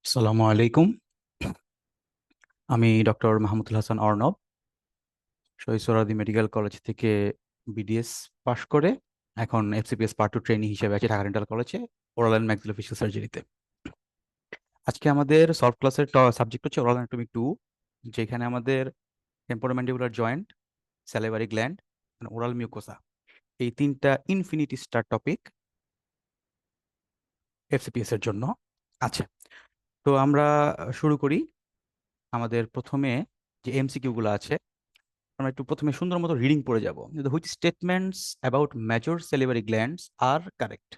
আসসালামু আলাইকুম। আমি doctor Mahmudul Hasan Arnab, Shaheed Suhrawardy medical college থেকে বিডিএস পাশ করে এখন এফসিপিএস পার্ট 2 ট্রেনি হিসেবে আছি ঢাকা ডেন্টাল কলেজে ওরাল অ্যান্ড ম্যাক্সিলোফেশিয়াল সার্জারিতে। আজকে আমাদের সলভ ক্লাসের সাবজেক্ট হচ্ছে ওরাল অ্যানাটমি 2, যেখানে আমাদের temporomandibular joint, salivary gland, oral mucosa এই তিনটা ইনফিনিটি স্টার টপিক এফসিপিএস এর জন্য আছে। তো আমরা শুরু করি। আমাদের প্রথমে যে এমসিকিউ গুলো আছে আমরা একটু প্রথমে সুন্দর মতো রিডিং পড়ে যাব। Which statements about major salivary glands are correct?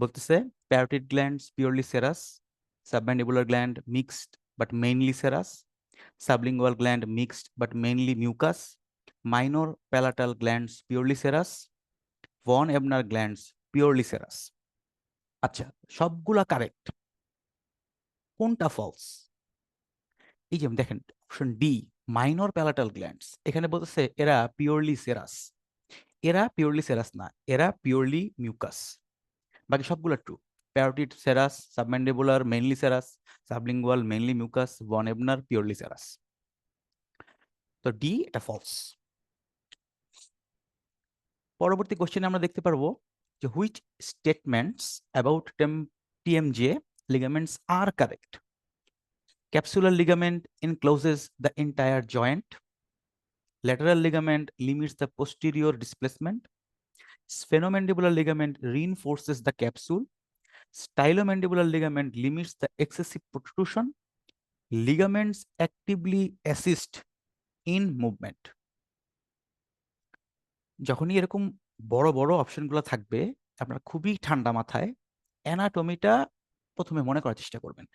বলতেছে parotid glands purely serous, submandibular gland mixed but mainly serous, sublingual gland mixed but mainly mucous, minor palatal glands purely serous, von Ebner glands purely serous. আচ্ছা, সবগুলা correct, কোনটা false? এই যে দেখেন option D, minor palatal glands, এখানে বলতেছে এরা purely serous. এরা পিওরলি সেরাস না, এরা পিওরলি মিউকাস। বাকি সবগুলো true. Parotid serous, submandibular mainly serous, sublingual mainly mucous, von Ebner purely serous. তো ডি এটা ফলস। পরবর্তী কোশ্চেনে আমরা দেখতে পারবো যে which statements about TMJ ligaments are correct? Capsular ligament encloses the entire joint. Lateral ligament limits the posterior displacement. Sphenomandibular ligament reinforces the capsule. Stylomandibular ligament limits the excessive protrusion. Ligaments actively assist in movement. যখনই এরকম বড় বড় অপশনগুলো থাকবে, আপনারা খুবই ঠান্ডা মাথায় অ্যানাটমিটা প্রথমে মনে করার চেষ্টা করবেন।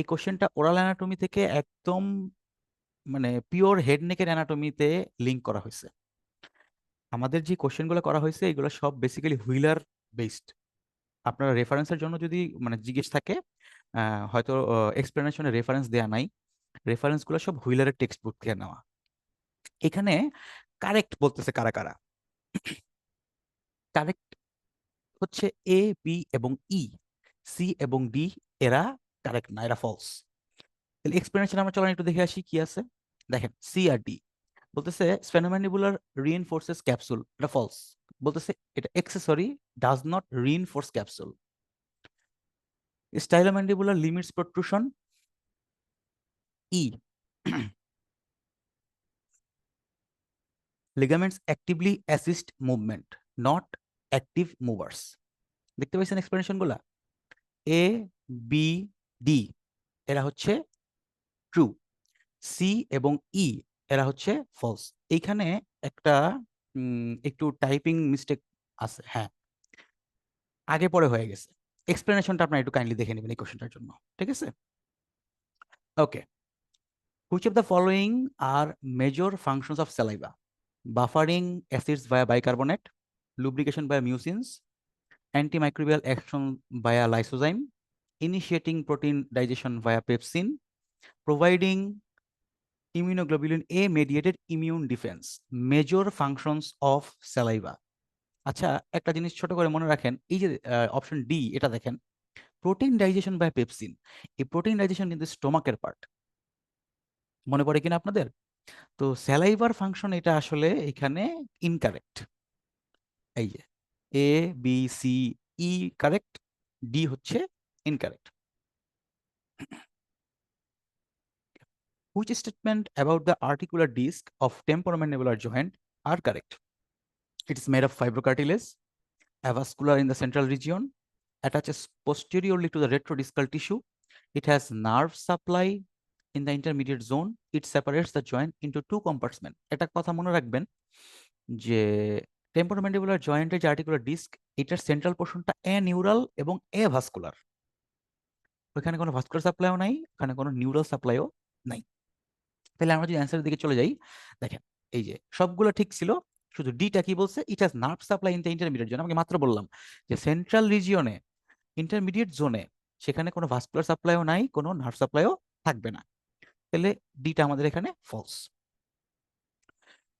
এই কোশ্চেনটা ওরাল অ্যানাটমি থেকে একদম পিওর হেড নেকের অ্যানাটমিতে লিঙ্ক করা হয়েছে। আমাদের যে কোশ্চেনগুলো করা হয়েছে এগুলো সব বেসিক্যালি হুইলার বেসড। আপনারা রেফারেন্সের জন্য যদি জিজ্ঞেস থাকে, হয়তো এক্সপ্লেনেশনে রেফারেন্স দেয়া নাই, রেফারেন্সগুলো সব হুইলারের টেক্সট বুক থেকে নেওয়া। এখানে কারেক্ট বলতেছে কারা কারা? কারেক্ট হচ্ছে এ, বি এবং ই। সি এবং ডি এরা কারেক্ট না, এরা ফলস। তাহলে এক্সপ্লেনেশন আমরা চলেন একটু দেখে আসি কি আছে। দেখেন সি আর ডি বলতেছে স্ফেনোম্যান্ডিবুলার রিইনফোর্সেস ক্যাপসুল, এটা ফলস। বলতেছে এটা accessory, does not reinforce capsule. Stylomandibular limits protrusion, E. Ligaments actively assist movement, not active movers. দেখতে পাইছেন এক্সপ্লেনেশন গুলা? এ, বি, ডি এরা হচ্ছে ট্রু, সি এবং ই এরা হচ্ছে ফলস। এইখানে একটা একটু টাইপিং মিস্টেক আছে, হ্যাঁ, আগে পরে হয়ে গেছে। এক্সপ্লেনেশনটা আপনার একটু কাইন্ডলি দেখে নেবেন এই কোশ্চেনটার জন্য, ঠিক আছে? Okay, which of the following are major functions of saliva? Buffering acids via bicarbonate, lubrication via mucins, antimicrobial action via lysozyme, initiating protein digestion via pepsin, providing immunoglobulin A mediated immune defense. Major functions of saliva. আচ্ছা, একটা জিনিস ছোট করে মনে রাখেন, এই যে option D এটা দেখেন, প্রোটিন ডাইজেশন বাই পেপসিন। এই প্রোটিন ডাইজেশন কিন্তু স্টোমাকের পার্ট, মনে পড়ে কিনা আপনাদের? তো স্যালাইভার ফাংশন এটা আসলে এখানে ইনকারেক্ট। এই যে এ, বি, সি, ই কারেক্ট, ডি হচ্ছে incorrect. Which statement about the articular disc of temporomandibular joint are correct? It is made of fibrocartilage, avascular in the central region, attaches posteriorly to the retrodiscal tissue. It has nerve supply in the intermediate zone. It separates the joint into two compartments. এটা কথা মনে রাখবেন যে temporomandibular জয়েন্টের যে articular disk, এটার central পোর্শনটা এ neural এবং এ ভাস্কুলার। ওখানে কোনো ভাস্কুলার সাপ্লাইও নাই, ওখানে কোনো নিউরাল সাপ্লাইও নাই। তাহলে আমরা যদি অ্যান্সারের দিকে চলে যাই, দেখেন এই যে সবগুলো ঠিক ছিল, শুধু ডিটা কি বলছে, it has nerve supply in the intermediate zone. আমাকে মাত্র বললাম যে সেন্ট্রাল রিজিয়নে, ইন্টারমিডিয়েট জোনে, সেখানে কোনো ভাস্কুলার সাপ্লাইও নাই, কোনো নার্ভ সাপ্লাইও থাকবে না। তাহলে ডিটা আমাদের এখানে false.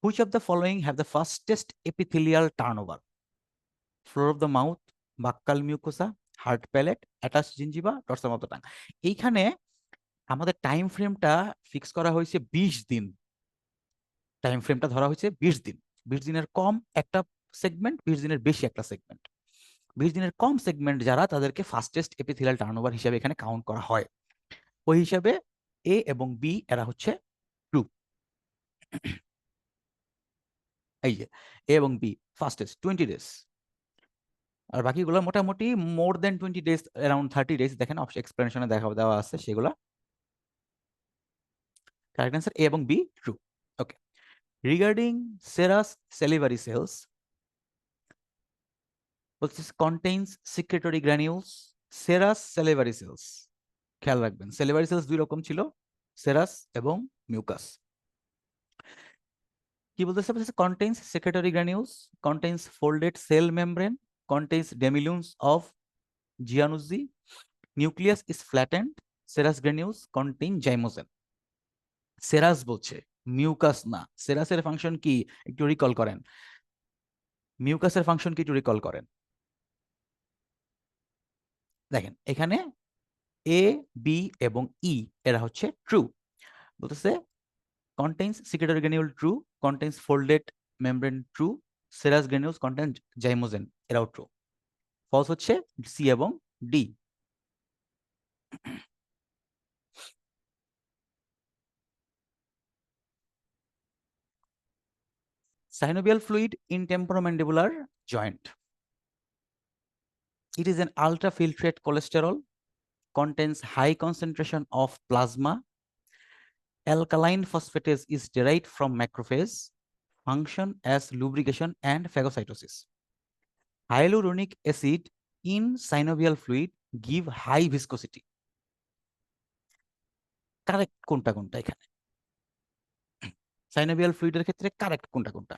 Which of the following have the fastest epithelial turnover? Floor of the mouth, buccal mucosa, hard palate, attach gingiva, dorsum of the tongue. এইখানে আমাদের টাইম ফ্রেমটা ফিক্স করা হয়েছে 20 দিন। টাইম ফ্রেমটা ধরা হয়েছে 20 দিন। 20 দিনের কম একটা সেগমেন্ট, 20 দিনের বেশি একটা সেগমেন্ট। 20 দিনের কম সেগমেন্ট যারা, তাদেরকে ফাস্টেস্ট এপিথেলিয়াল টার্নওভার হিসেবে এখানে কাউন্ট করা হয়। ওই হিসাবে এ এবং বি এরা হচ্ছে ট্রু। এই যে এ এবং বি ফাস্টেস্ট 20 ডেজ, আর বাকিগুলো মোটামুটি মোর দেন 20 ডেজ, অ্যারাউন্ড 30 ডেজ। দেখেন এক্সপ্লেনেশনে দেওয়া আছে সেগুলা। কারেক্ট অ্যান্সার এ এবং be true. Okay, regarding serous salivary cells, বলছে contains secretory granules. Serous salivary cells, খেয়াল রাখবেন salivary cells দুই রকম ছিল, সেরাস এবং মিউকাস। কি বলতেছে? বলতেছে contains secretory granules, contains folded cell membrane, contains demilunes of Giannuzzi, nucleus is flattened, serous granules contain zymogen. Serous বলছে, মিউকাস না। সেরাসের ফাংশন কি একটু রিকল করেন, মিউকাসের ফাংশন কি একটু রিকল করেন। দেখেন এখানে এ, বি এবং ই এরা হচ্ছে ট্রু। বলতেছে contains secretory granule true, contains folded membrane true, serous granules contain zymogen, এরাও ট্রু। ফলস হচ্ছে সি এবং D. synovial fluid in temporomandibular joint, it is an ultrafiltrate cholesterol, contains high concentration of plasma, alkaline phosphatase is derived from macrophage, function as lubrication and phagocytosis. Hyaluronic acid in synovial fluid give high viscosity. Correct কোনটা কোনটা এখানে? Synovial ফ্লুইডের ক্ষেত্রে correct কোনটা কোনটা?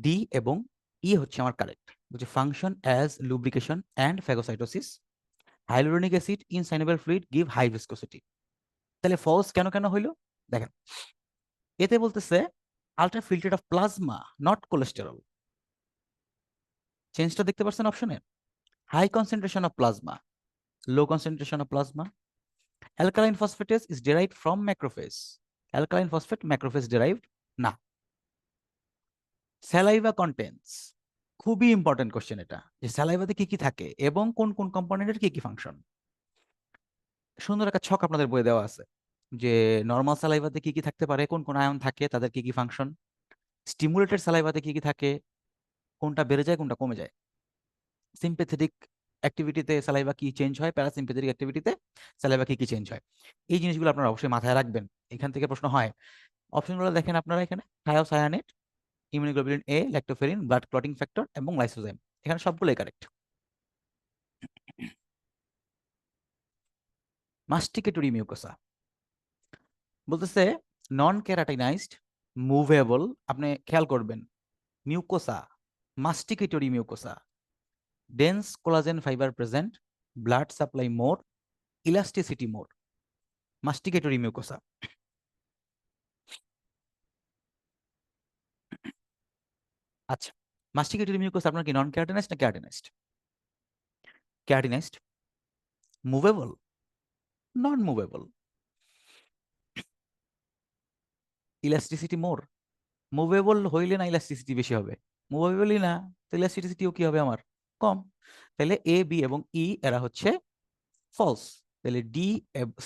D এবং ই হচ্ছে আমার correct. বলছে function as lubrication and phagocytosis, hyaluronic acid in synovial fluid give high viscosity. তাহলে ফলস কেন কেন হইলো? দেখেন এতে বলতেছে ultra filter of plasma not cholesterol. চেঞ্জটা দেখতে পাচ্ছেন অপশনে? High concentration of plasma, low concentration of plasma, alkaline phosphatase is derived from macrophage, alkaline phosphate macrophage derived না। স্যালাইভা কন্টেন্টস, খুবই ইম্পর্টেন্ট কোশ্চেন এটা, যে স্যালাইভাতে কি কি থাকে এবং কোন কোন কম্পোনেন্টের কি কি ফাংশন। সুন্দর একটা ছক আপনাদের বইয়ে দেওয়া আছে, যে নর্মাল স্যালাইভাতে কি কি থাকতে পারে, কোন কোন আয়ন থাকে, তাদের কি কি ফাংশন। স্টিমুলেটেড স্যালাইভাতে কি কি থাকে, কোনটা বেড়ে যায় কোনটা কমে যায়। সিম্পেথেটিক অ্যাক্টিভিটিতে স্যালাইভা কি চেঞ্জ হয়, প্যারাসিম্পেথেটিক অ্যাক্টিভিটিতে স্যালাইভা কি কি চেঞ্জ হয়। এই জিনিসগুলো আপনারা অবশ্যই মাথায় রাখবেন, এখান থেকে প্রশ্ন হয়। অপশনগুলো দেখেন আপনারা এখানে, thiocyanate, immunoglobulin A, lactoferrin, blood clotting factor এবং লাইসোজাইম, এখানে সবগুলোই কারেক্ট। মাস্টিকেটরি মিউকোসা বলতেছে নন ক্যারাটিনাইজড মুভেবল, আপনি খেয়াল করবেন mucosa, masticatory mucosa, dense collagen fibre present, blood supply more, elasticity more, masticatory mucosa. আচ্ছা, মাস্টিকেটরি মিউকোসা আপনার কি নন ক্যারাটিনাইজড না keratinized? Keratinized. Movable, non movable. Elasticity more, movable হইলে না ইলাস্টিসিটি বেশি হবে, মুভেবলই না, তো ইলাস্টিসিটিও কি হবে আমার? কম। তাহলে এ, বি এবং ই এরা হচ্ছে ফলস। তাহলে ডি,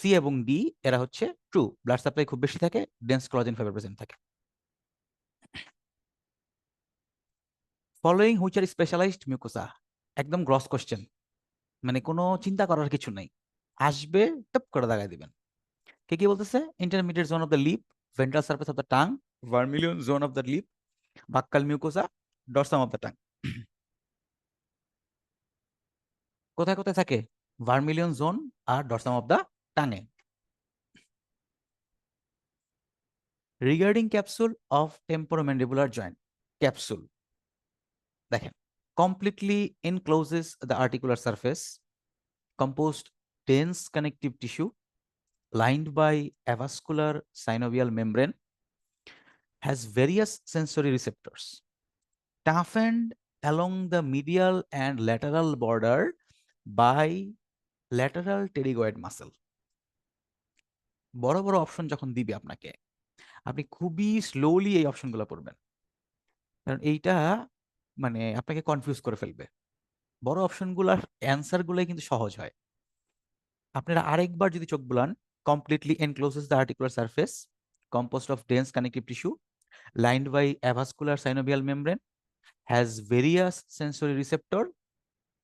সি এবং ডি এরা হচ্ছে ট্রু, ব্লাড সাপ্লাই খুব বেশি থাকে, ডেন্স কোলাজেন ফাইবার প্রেজেন্ট থাকে। Following which are specialised mucosa, একদম গ্রস কোশ্চেন, মানে কোনো চিন্তা করার কিছু নেই, আসবে টপ করে দাগায় দিবেন। কে কি বলতেছে? Intermediate zone of the lip, ventral surface of the tongue, vermilion zone of the lip, buccal mucosa, dorsum of the tongue. কোথায় কোথায় থাকে? ভার্মিলিয়ন জোন আর ডরসাম অফ দ্য টাঙে। Regarding capsule of temporomandibular joint, capsule দেখেন completely encloses the articular surface, composed dense connective tissue lined by avascular synovial membrane, has various sensory receptors, toughened along the medial and lateral border by lateral pterygoid muscle. বড় বড় option যখন দিবে আপনাকে, আপনি খুবই slowly এই অপশনগুলো পড়বেন, কারণ এইটা মানে আপনাকে কনফিউজ করে ফেলবে। বড় অপশনগুলোর অ্যান্সার গুলোই কিন্তু সহজ হয়। আপনারা আরেকবার যদি চোখ বুলান, completely encloses the articular surface composed of dense connective tissue lined by avascular synovial membrane, has various sensory receptor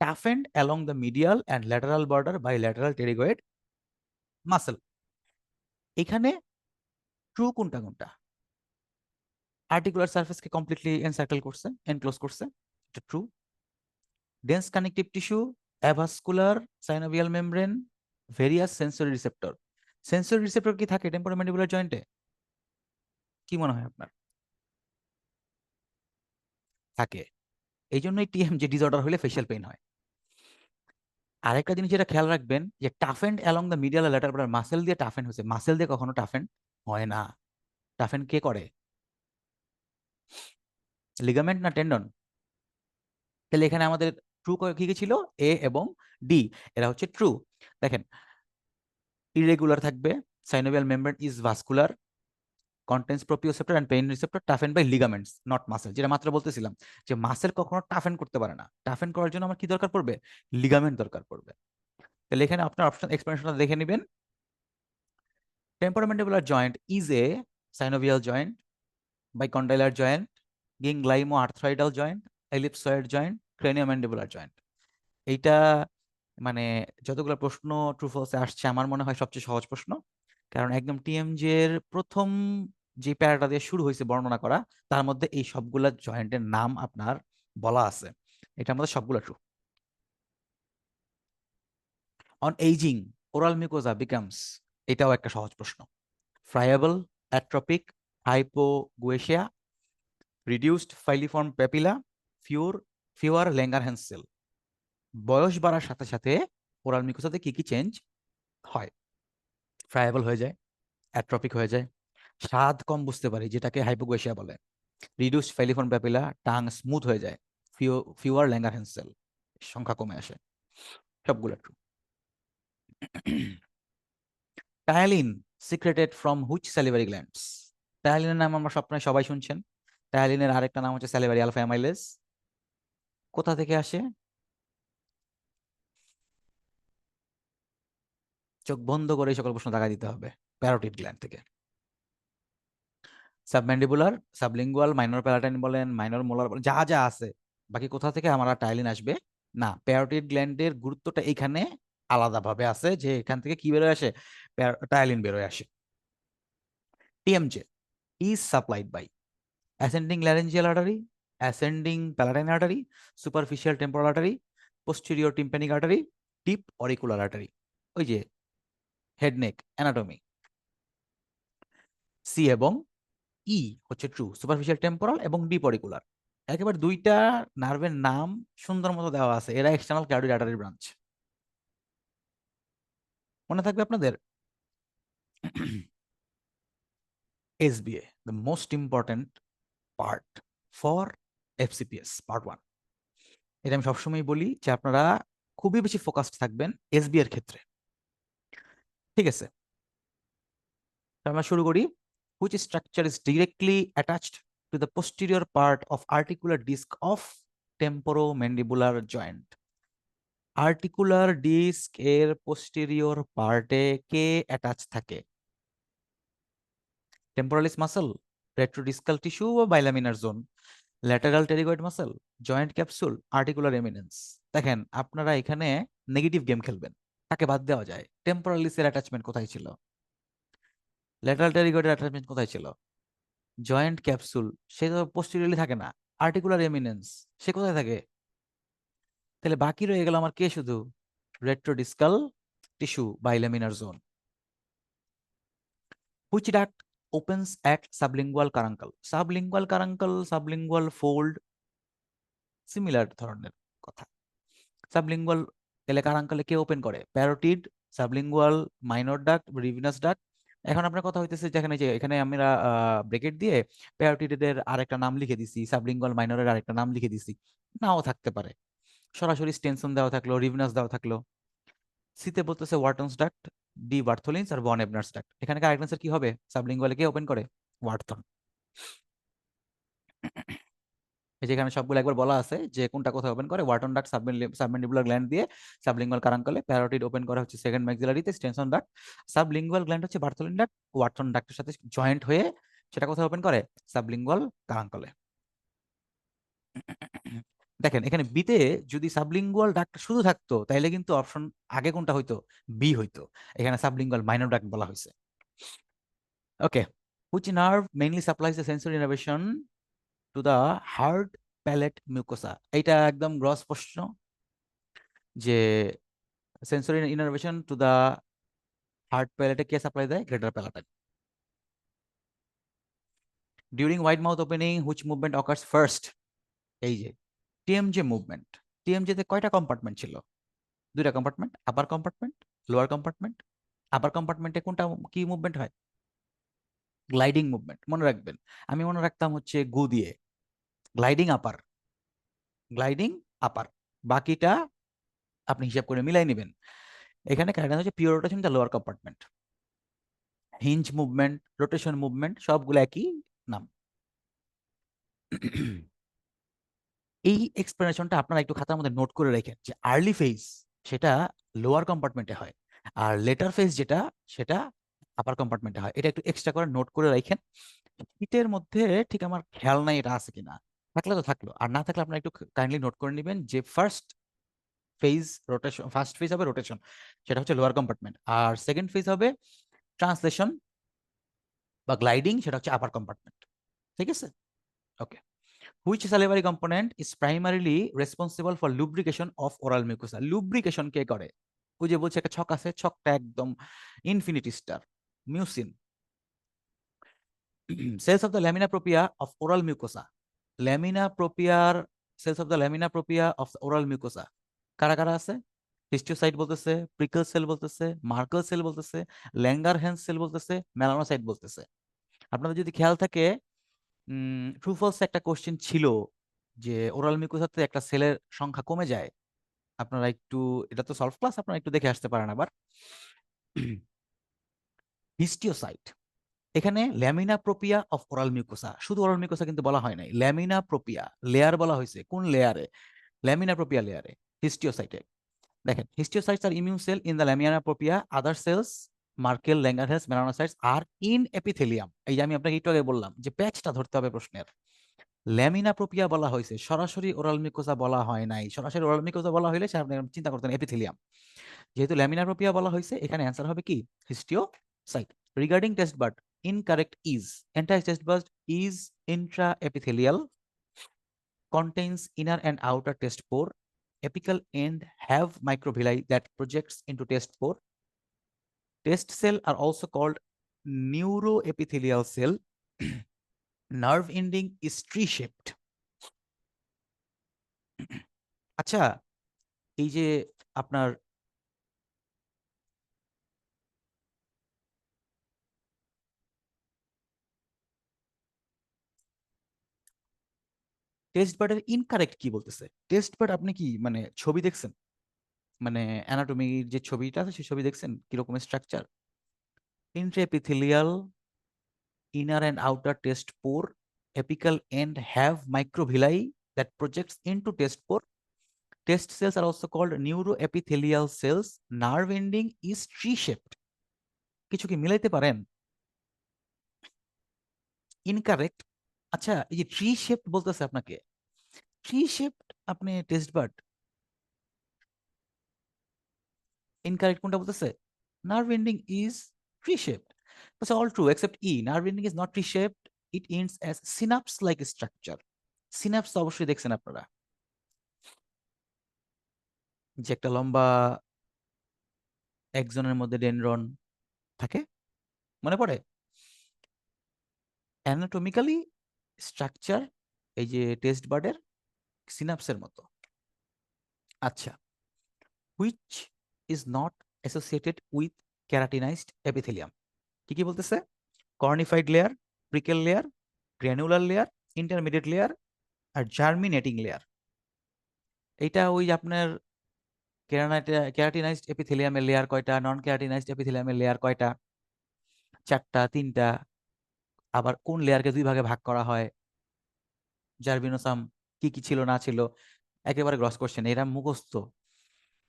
toughened along the medial and lateral border by lateral pterygoid muscle. এখানে true কোনটা কোনটা? Articular সারফেসকে completely encircle করছে, enclose করছে, এটা true. Dense connective tissue, avascular synovial membrane, various sensory receptor. Sensory receptor কি থাকে temporomandibular জয়েন্টে? কি মনে হয় আপনার? থাকে। এই জন্যই টিএমজে ডিসঅর্ডার হলে ফেশিয়াল পেইন হয়। আরেকটা জিনিস যেটা খেয়াল রাখবেন, যে toughened along the medial lateral border, muscle দিয়ে টাফেন্ড হয়েছে, মাসেল দিয়ে কখনো টাফেন্ড হয় না। টাফেন্ড কে করে? লিগামেন্ট না টেন্ডন? তাহলে এখানে আমাদের ট্রু কি কি ছিল? এ এবং ডি, এরা হচ্ছে ট্রু। দেখেন, ইরেগুলার থাকবে, synovial membrane is vascular, contains proprioceptor and pain receptor, toughened by ligaments not muscle. যেটা মাত্র বলতেছিলাম যে মাসেল কখনো টাফেন্ড করতে পারে না, টাফেন্ড করার জন্য আমার কি দরকার পড়বে? লিগামেন্ট দরকার পড়বে। তাহলে এখানে আপনার অপশন এক্সপ্লেনেশনটা দেখে নেবেন। Temporomandibular joint is a synovial joint, bicondylar joint, ganglioarthroidal joint, ellipsoid joint, craniomandibular joint. এইটা মানে যতগুলো প্রশ্ন ট্রু ফলসে আসছে, আমার মনে হয় সবচেয়ে সহজ প্রশ্ন, কারণ একদম টিএমজি এর প্রথম যে প্যারাটা দিয়ে শুরু হয়েছে বর্ণনা করা, তার মধ্যে এই সবগুলা জয়েন্টের নাম আপনার বলা আছে। এটার মধ্যে সবগুলো true. On ageing oral mucosa becomes, এটাও একটা সহজ প্রশ্ন। Friable, atrophic, hypogeusia, reduced filiform papilla, fewer Langerhans cell. বয়স বাড়ার সাথে সাথে ওরাল মিউকোসাতে কি কি চেঞ্জ হয়? ফ্রাইয়েবল হয়ে যায়, অ্যাট্রপিক হয়ে যায়, স্বাদ কম বুঝতে পারি যেটাকে হাইপোগুয়েশিয়া বলে, reduced filiform papilla, tongue smooth হয়ে যায়, ফিওর ল্যাঙ্গারহ্যান্স সেল, সংখ্যা কমে আসে। সবগুলো true. Ptyalin secreted from which salivary glands? টায়ালিনের নাম আমরা স্বপ্নে সবাই শুনছেন। টায়ালিনের আরেকটা নাম হচ্ছে স্যালিভারি আলফা অ্যামাইলেজ। কোথা থেকে আসে? চোখ বন্ধ করে এই সকল প্রশ্ন টাকা দিতে হবে। প্যারোটিড গ্ল্যান্ড থেকে। সাবম্যান্ডিবুলার, সাবলিঙ্গুয়াল, মাইনর প্যালাটাইন বলেন, মাইনর মোলার বলেন, যা যা আছে, বাকি কোথা থেকে আমার টাইলিন আসবে? না, প্যারোটিড গ্ল্যান্ডের গুরুত্বটা এখানে আলাদাভাবে আছে, যে এখান থেকে কি বেরোয় আসে? টাইলিন বেরোয় আসে। টিএমজে is supplied by ascending laryngeal artery, ascending palatine artery, superficial temporal artery, posterior tympanic artery, deep auricular artery। ওই যে হেড নেক অ্যানাটমি। সি এবং ই হচ্ছে ট্রু, সুপারফিশিয়াল টেম্পোরাল এবং ডিপ অরিকুলার। একেবারে দুইটা নার্ভের নাম সুন্দর মতো দেওয়া আছে, এরা এক্সটার্নাল ক্যারোটিড আর্টারি ব্রাঞ্চ। মনে থাকবে আপনাদের? SBA, the most important part for FCPS part 1। এটা আমি সবসময় বলি যে আপনারা খুবই বেশি ফোকাসড থাকবেন এসবি এর ক্ষেত্রে। ঠিক আছে, আমরা শুরু করি। Which structure is directly attached to the posterior part of articular disc of temporomandibular joint? Articular disc এর পোস্টেরিয়র পার্টে কে অ্যাটাচ থাকে? টেম্পোরালিস মাসল, রেট্রোডিসকাল টিস্যু বা bilaminar zone, lateral pterygoid muscle, joint capsule, articular eminence. দেখেন, আপনারা এখানে negative game খেলবেন, তাকে বাদ দেওয়া যায়। টেম্পোরালিসের অ্যাটাচমেন্ট কোথায় ছিল? ল্যাটারাল টেরিগয়েডের অ্যাটাচমেন্ট কোথায় ছিল? জয়েন্ট ক্যাপসুল, সে তো পোস্টেরিয়রলি থাকে না। আর্টিকুলার এমিনেন্স, সে কোথায় থাকে? তাহলে বাকি রয়ে গেল আমার কে শুধু? Retrodiscal tissue bilaminar zone. Which duct opens at sublingual caruncle? Sublingual caruncle, sublingual fold, similar ধরনের কথা। সাবলিঙ্গুয়াল, তাহলে কারাঙ্কালে কে ওপেন করে? Parotid, sublingual, minor duct, Rivinus duct, এখন আপনার কথা হইতেছে যেখানে যে এখানে আমরা ব্রেকেট দিয়ে প্যারোটিডের আরেকটা নাম লিখে দিছি, সাবলিঙ্গুয়াল মাইনরের আরেকটা নাম লিখে দিছি, নাও থাকতে পারে। সরাসরি স্টেনসন দেওয়া থাকলো, রিভনাস দেওয়া থাকলো। সিতে বলতেছে ওয়াটনস ডাক্ট, ডি বার্থোলিনস আর বন এবনার্স ডাক্ট। এখানে কারেক্ট অ্যান্সার কি হবে? সাবলিঙ্গুয়ালে কে ওপেন করে? ওয়াটসন। এই যেখানে সবগুলো একবার বলা আছে যে কোনটা কোথায় ওপেন করে, ওয়াটন ডাক্ট সাবমেন্ডিবুলার গ্ল্যান্ড দিয়ে, সাবলিঙ্গুয়াল কারাঙ্কলে, প্যারোটিড ওপেন করা হচ্ছে সেকেন্ড ম্যাক্সিলারিতে, স্টেনসন ডাক্ট, সাবলিঙ্গুয়াল গ্ল্যান্ড হচ্ছে বার্থোলিন ডাক্ট, ওয়াটন ডাক্টের সাথে জয়েন্ট হয়ে সেটা কোথায় ওপেন করে? সাবলিঙ্গুয়াল কারাঙ্কলে। দেখেন এখানে বিতে যদি সাবলিঙ্গুয়াল ডাক্ট শুধু থাকতো তাহলে কিন্তু অপশন আগে কোনটা হইতো? বি হইতো। এখানে সাবলিঙ্গুয়াল মাইনর ডাক্ট বলা হয়েছে। ওকে, which nerve mainly supplies the sensory innervation to the hard palate mucosa? এইটা একদম গ্রস প্রশ্ন যে sensory innervation to the hard প্যালেটে কে সাপ্লাই দেয়? Greater palatine. During wide mouth opening which movement occurs first? এই যে টিএমজে মুভমেন্ট। টিএমজে তে কয়টা কম্পার্টমেন্ট ছিল? দুইটা কম্পার্টমেন্ট, আপার কম্পার্টমেন্ট, লোয়ার কম্পার্টমেন্ট। আপার কম্পার্টমেন্টে কোনটা কি মুভমেন্ট হয়? গ্লাইডিং মুভমেন্ট, মনে রাখবেন। আমি মনে রাখতাম হচ্ছে গু দিয়ে, গ্লাইডিং আপার, গ্লাইডিং আপার, বাকিটা আপনি হিসাব করে মিলাই নেবেন। এখানে কারেন্ট হচ্ছে pure rotation, the lower compartment. Hinge movement, rotation movement সবগুলো একই নাম। এই এক্সপ্লেনেশনটা আপনারা একটু খাতার মধ্যে নোট করে রাখেন যে আর্লি ফেজ সেটা লোয়ার কম্পার্টমেন্টে হয়, আর লেটার ফেজ যেটা সেটা আপার কম্পার্টমেন্টে হয়। এটা একটু এক্সট্রা করে নোট করে রাখেন। শীটের মধ্যে ঠিক আমার খেয়াল নাই এটা আছে কিনা, থাকলে তো থাকলো, আর না থাকলে আপনারা একটু কাইন্ডলি নোট করে নেবেন যে first phase rotation, first phase হবে রোটেশন, সেটা হচ্ছে লোয়ার কম্পার্টমেন্ট, আর সেকেন্ড ফেজ হবে ট্রান্সলেশন বা গ্লাইডিং, সেটা হচ্ছে আপার কম্পার্টমেন্ট। ঠিক আছে? Okay. Which salivary component is primarily responsible for lubrication of oral mucosa? Lubrication কে করে? ওই যে বলছে একটা ছক আছে, ছকটা একদম infinity star, mucin. Cells of the lamina propria of oral mucosa, lamina প্রোপিয়ার cells of the lamina propria of oral mucosa কারা কারা আছে? হিস্টিওসাইট বলতেছে, প্রিকল সেল বলতেছে, মার্কল সেল বলতেছে, ল্যাঙ্গারহ্যান্স সেল বলতেছে, মেলানোসাইট বলতেছে। আপনাদের যদি খেয়াল থাকে ট্রু ফলস একটা কোশ্চেন ছিল যে ওরাল মিউকোসাতে একটা সেলের সংখ্যা কমে যায়। আপনারা একটু, এটা তো সলভ ক্লাস, আপনারা একটু দেখে আসতে পারেন আবার। হিস্টিওসাইট, এখানে lamina propria of oral mucosa, শুধু ওরাল মিউকোসা কিন্তু বলা হয় নাই, ল্যামিনা প্রোপিয়া লেয়ার বলা হয়েছে। কোন লেয়ারে? ল্যামিনা প্রোপিয়া লেয়ারে, হিস্টিওসাইটে। দেখেন histiocytes are immune cell in the lamina propria, other cells Merkel, Langerhans, melanocytes are in epithelium. এই যে আমি আপনাকে একটু আগে বললাম যে প্যাচটা ধরতে হবে প্রশ্নের। ল্যামিনা প্রোপিয়া বলা হয়েছে, সরাসরি ওরাল মিউকোসা বলা হয় নাই। সরাসরি ওরাল মিউকোসা বলা হলে সে আপনি চিন্তা করতেন এপিথেলিয়াম। যেহেতু ল্যামিনা প্রোপিয়া বলা হয়েছে, এখানে অ্যান্সার হবে কি? Histiocyte. Regarding taste bud, incorrect is, entire taste bud is intra epithelial, contains inner and outer test pore, apical end have microvilli that projects into test pore. Test cell are also called neuroepithelial cell. Nerve ending is tree shaped. আচ্ছা, এই যে আপনার test বার্ডের incorrect কি বলতেছে? Test bird আপনি কি মানে ছবি দেখছেন? মানে অ্যানাটমির যে ছবিটা আছে সেই ছবি দেখছেন কিরকম structure? Intraepithelial, inner and outer test pore, apical end have microvilli that projects into test pore. Test cells are also called neuroepithelial cells. Nerve ending is tree shaped. কিছু কি মিলাইতে পারেন? ইনকারেক্ট। আচ্ছা, এই যে ট্রি শেপড বলতেছে আপনাকে, tree shaped আপনি টেস্ট বার্ড, ইনকারেক্ট কোনটা বলতেছে? Nerve ending is tree shaped. That's all true except E. Nerve ending is not tree shaped. It ends as synapse like structure. Synapse তো অবশ্যই দেখছেন আপনারা, যে একটা লম্বা একজনের মধ্যে ডেনড্রন থাকে, মনে পড়ে? অ্যানাটমিক্যালি স্ট্রাকচার এই যে টেস্ট বার্ডের সিনাপসের মতো। আচ্ছা, which is not associated with keratinized epithelium? কি কি বলতেছে? Cornified layer, prickle layer, granular layer, intermediate layer, আর জার্মিনেটিং লেয়ার। এইটা ওই আপনার কেরাটিনাইজড এপিথেলিয়ামের লেয়ার কয়টা, নন কেরাটিনাইজড এপিথেলিয়ামের লেয়ার কয়টা? চারটা, তিনটা। আবার কোন লেয়ারকে দুই ভাগে ভাগ করা হয়, জার্মিনোসাম কি কি ছিল না ছিল, একেবারে গ্রস কোশ্চেন, এরা মুখস্থ।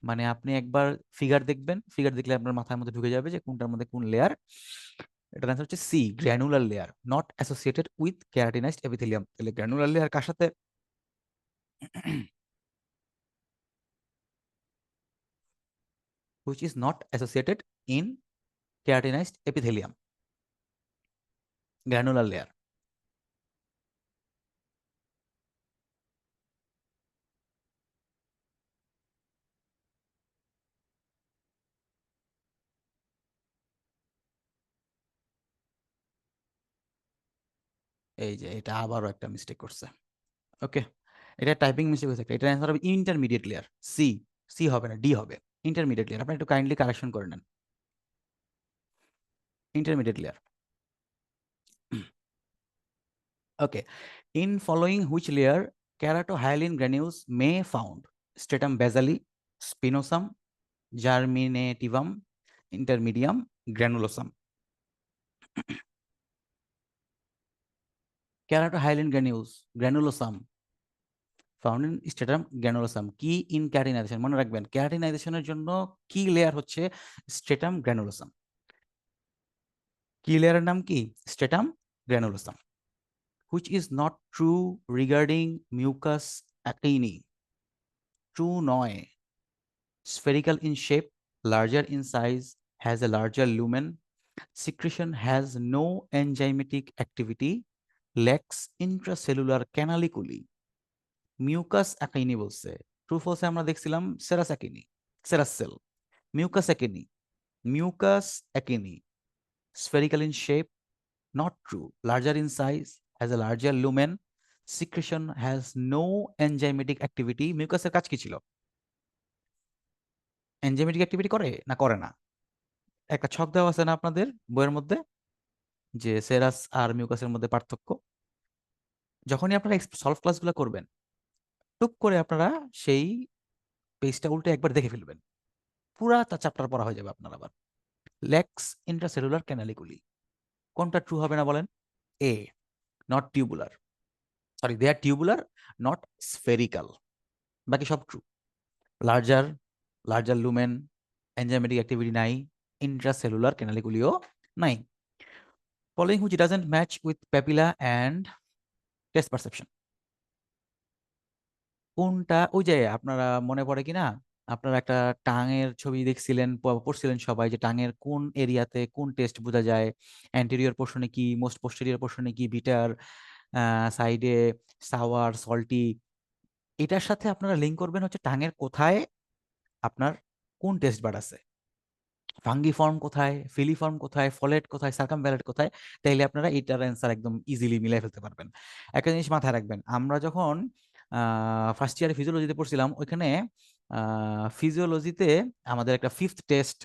মানে আপনি একবার ফিগার দেখবেন, ফিগার দেখলে আপনার মাথার মধ্যে ঢুকে যাবে যে কোনটার মধ্যে কোন লেয়ার। এটার অ্যান্সার হচ্ছে C, granular layer, not associated with keratinised epithelium. তাহলে গ্র্যানুলার লেয়ার কার সাথে? which is not associated in keratinized epithelium, granular layer. এই যে এটা আবারও একটা মিস্টেক করছে। ওকে, এটা টাইপিং মিস্টেক হয়েছে, এটা অ্যান্সার হবে ইন্টারমিডিয়েট লেয়ার, সি। সি হবে না, ডি হবে, ইন্টারমিডিয়েট লেয়ার। আপনি একটু কাইন্ডলি কারেকশন করে নেন, intermediate layer. Okay, in following which layer keratohyalin granules may found? stratum basale, spinosum, germinativum, intermedium, granulosum. keratohyalin granulosum found in stratum granulosum. কি in ক্যারাটিনাইজেশন, মনে রাখবেন ক্যারাটিনাইজেশনের জন্য কি লেয়ার হচ্ছে স্ট্রেটাম গ্র্যানুলোসাম। কি লেয়ারের নাম কি? Stratum granulosum. Which is not true regarding mucous acini? True নয়। Spherical in shape, larger in size, has a larger lumen, secretion has no enzymatic activity, lacks intracellular canaliculi. Mucous acini বলছে, true ফলসে আমরা দেখছিলাম serous acini, serous cell. Mucous acini, mucous acini, spherical in shape, not true, larger in size, has a larger lumen, secretion has no enzymatic activity. মিউকাসের কাজ কি ছিল? Enzymatic activity করে না করে না? একটা ছক দেওয়া আছে না আপনাদের বইয়ের মধ্যে, যে সেরাস আর মিউকাসের মধ্যে পার্থক্য। যখনই আপনারা সলভ ক্লাসগুলো করবেন, টুক করে আপনারা সেই পেজটা উল্টে একবার দেখে ফেলবেন, পুরা তা চ্যাপ্টার পড়া হয়ে যাবে আপনার। আবার লেক্স ইন্ট্রাসেলুলার ক্যানালিকুলি, কোনটা ট্রু হবে না বলেন? A, not tubular, sorry they are tubular, not spherical. বাকি সব true. Larger, larger lumen, enzymatic activity নাই, ইন্ট্রাসেলুলার ক্যানালিকুলিও নাই। Following which doesn't match with papilla and taste perception. কোনটা? ওই যে আপনারা মনে পড়ে কিনা, আপনারা একটা টাঙের ছবি দেখছিলেন, পড়ছিলেন সবাই, যে টাঙের কোন এরিয়াতে কোন টেস্ট বোঝা যায়, অ্যান্টেরিয়র পোর্শনে কি, মোস্ট পোস্টেরিয়র পোর্শনে কি, বিটার, সাইডে সাওয়ার, সল্টি। এটার সাথে আপনারা লিঙ্ক করবেন হচ্ছে টাঙের কোথায় আপনার কোন টেস্ট বার আছে, ফাঙ্গি ফর্ম কোথায়, ফিলিফর্ম কোথায়, ফলেট কোথায়, সার্কামভ্যালেট কোথায়। তাইলে আপনারা এটার অ্যান্সার একদম ইজিলি মিলাই ফেলতে পারবেন। একটা জিনিস মাথায় রাখবেন, আমরা যখন ফার্স্ট ইয়ারে ফিজিওলজিতে পড়ছিলাম, ওইখানে ফিজিওলজিতে আমাদের একটা ফিফথ টেস্ট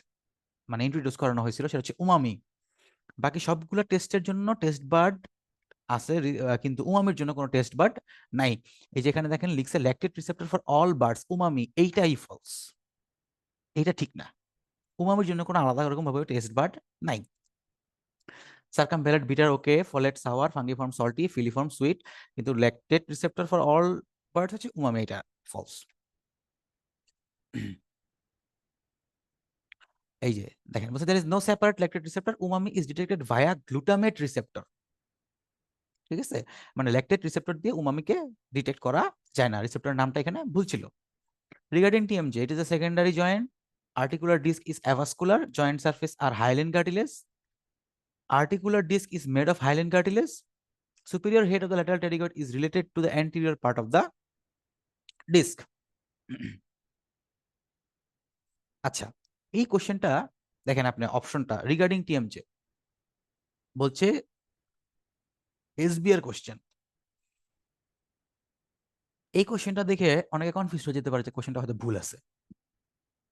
মানে ইন্ট্রোডিউস করানো হয়েছিল, সেটা হচ্ছে উমামি। বাকি সবগুলো টেস্টের জন্য টেস্ট বার্ড আছে, কিন্তু উমামির জন্য কোনো টেস্ট বার্ড নাই। এই যেখানে দেখেন লিখছে lactate receptor for all birds umami, এইটাই ফলস, এইটা ঠিক না। উমামির জন্য কোনো আলাদা রকম ভাবে টেস্ট বার্ড নাই। সার্কামভ্যালেট, বিটার ওকে, folate sour, ফাঙ্গিফর্ম salty, filiform sweet, কিন্তু lactate receptor for all birds হচ্ছে উমামি, এটা ফলস। এই যে দেখেন বলছে there is no separate lactate receptor, umami is detected via glutamate receptor। ঠিক আছে, মানে ল্যাকটেট রিসেপ্টর দিয়ে উমামিকে ডিটেক্ট করা যায় না, রিসেপ্টরের নামটা এখানে ভুল ছিল। Regarding টিএমজে, it is a secondary joint, articular disc is avascular, joint surface are hyaline cartilage, articular disc is made of hyaline cartilage, superior head of the lateral pterygoid is related to the anterior part of the disc। আচ্ছা, এই কোশ্চেনটা দেখেন আপনি, অপশনটা regarding টিএমজে বলছে SBR question. এই কোশ্চেনটা দেখে অনেকে কনফিউজ হয়ে যেতে পারে যে কোশ্চেনটা হয়তো ভুল আছে,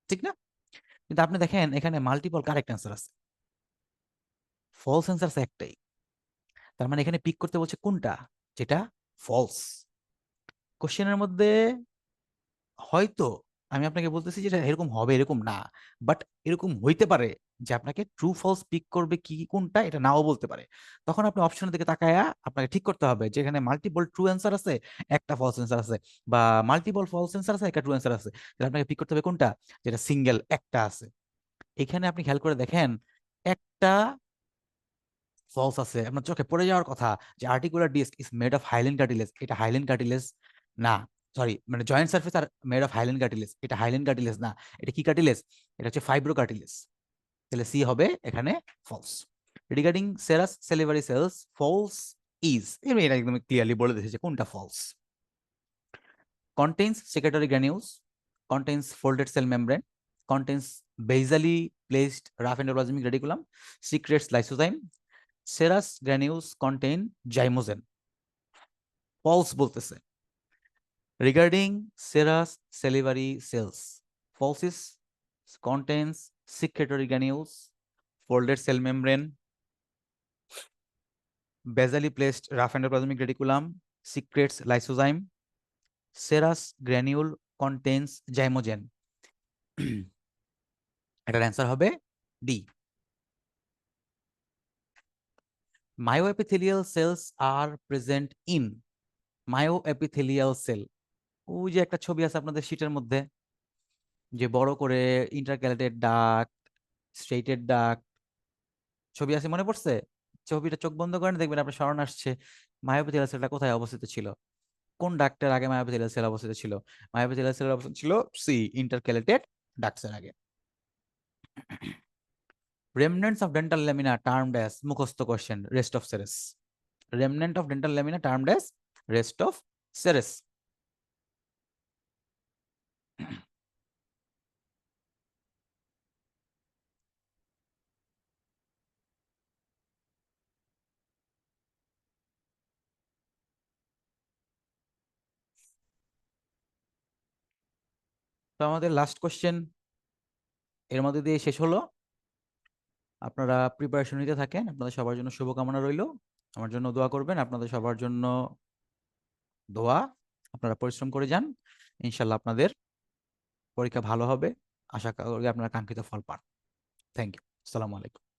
ঠিক না? কিন্তু আপনি দেখেন এখানে মাল্টিপল কারেক্ট অ্যান্সার আছে। ফলস অ্যান্সার একটাই, তার মানে এখানে পিক করতে বলছে কোনটা, যেটা ফলস। কোশ্চেনের মধ্যে হয়তো আমি আপনাকে বলতেছি যে এটা এরকম হবে এরকম না, বাট এরকম হইতে পারে যে আপনাকে ট্রু ফলস পিক করবে কি কোনটা এটা নাও বলতে পারে। তখন আপনি অপশনের দিকে তাকায়া আপনাকে ঠিক করতে হবে যে এখানে মাল্টিপল ট্রু অ্যান্সার আছে, একটা ফলস অ্যান্সার আছে, বা মাল্টিপল ফলস অ্যান্সার আছে, একটা ট্রু অ্যান্সার আছে, তাহলে আপনাকে পিক করতে হবে কোনটা, যেটা সিঙ্গেল একটা আছে। এখানে আপনি খেয়াল করে দেখেন একটা ফলস আছে, আপনার চোখে পড়ে যাওয়ার কথা যে articular disc is made of hyaline cartilage, এটা হাইলেন কার্টিলেজ না। সরি, মানে joint surface are made of hyaline cartilage, এটা হাইলেন কার্টিলেজ না। এটা কি কার্টিলেজ? এটা হচ্ছে ফাইব্রো কার্টিলেজ। তাহলে সি হবে এখানে false. Regarding serous salivary cells false is, এটা একদম ক্লিয়ারলি বলে দিয়েছে যে কোনটা false. Contains secretory granules, contains folded cell membrane, contains basally placed rough endoplasmic reticulum, secretes lysozyme. Serous granules contain zymogen. False বলতেছে। Regarding serous salivary cells, false is contains secretory granules, folded cell membrane, basally placed rough endoplasmic reticulum, secretes lysozyme. Serous granule contains zymogen. এটার answer হবে D. Myoepithelial cells are present in, myoepithelial cell, ওই যে একটা ছবি আছে আপনাদের শীটের মধ্যে, যে বড় করে ইন্টারক্যালেটেড ডাক্ট, স্ট্রেইটেড ডাক্ট ছবি আছে, মনে পড়ছে? ছবিটা চোখ বন্ধ করেন দেখবেন আপনার স্মরণ আসছে মায়োএপিথেলিয়াল সেলটা কোথায় অবস্থিত ছিল, কোন ডাক্টের আগে মায়োএপিথেলিয়াল সেল অবস্থিত ছিল? মায়োএপিথেলিয়াল সেলের অবস্থান ছিল সি, ইন্টারক্যালেটেড ডাক্টসের আগে। remnants of dental lamina termed as, মুখস্থ question, rest of Ceres. remnant of dental lamina termed as rest of seres. তো আমাদের লাস্ট কোশ্চেন এর মধ্যে দিয়ে শেষ হলো। আপনারা প্রিপারেশন নিতে থাকেন, আপনাদের সবার জন্য শুভকামনা রইল। আমার জন্য দোয়া করবেন, আপনাদের সবার জন্য দোয়া। আপনারা পরিশ্রম করে যান, ইনশাল্লাহ আপনাদের পরীক্ষা ভালো হবে, আশা করি আপনারা কাঙ্ক্ষিত ফল পান। Thank you. আসসালামু আলাইকুম।